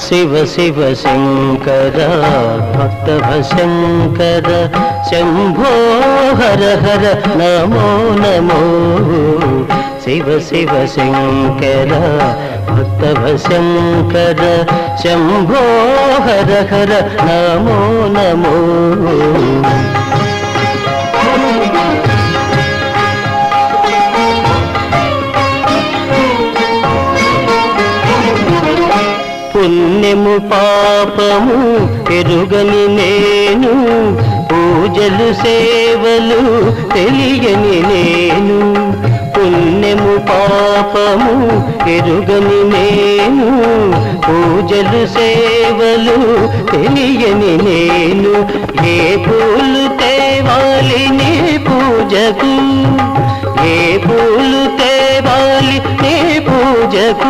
శివ శివ శంకర భక్తభశంకర శంభో హర హర నమో నమో శివ శివ శంకర భక్తభశంకర శంభో హర హర నమో నమో పుణ్యము పాపము ఎరుగని నేను పూజలు సేవలు తెలియని నేను పుణ్యము పాపము ఎరుగని నేను పూజలు సేవలు తెలియని నేను ఏ పూలు తేవాలి నీ పూజకు ఏ పూలు తేవాలి నీ పూజకు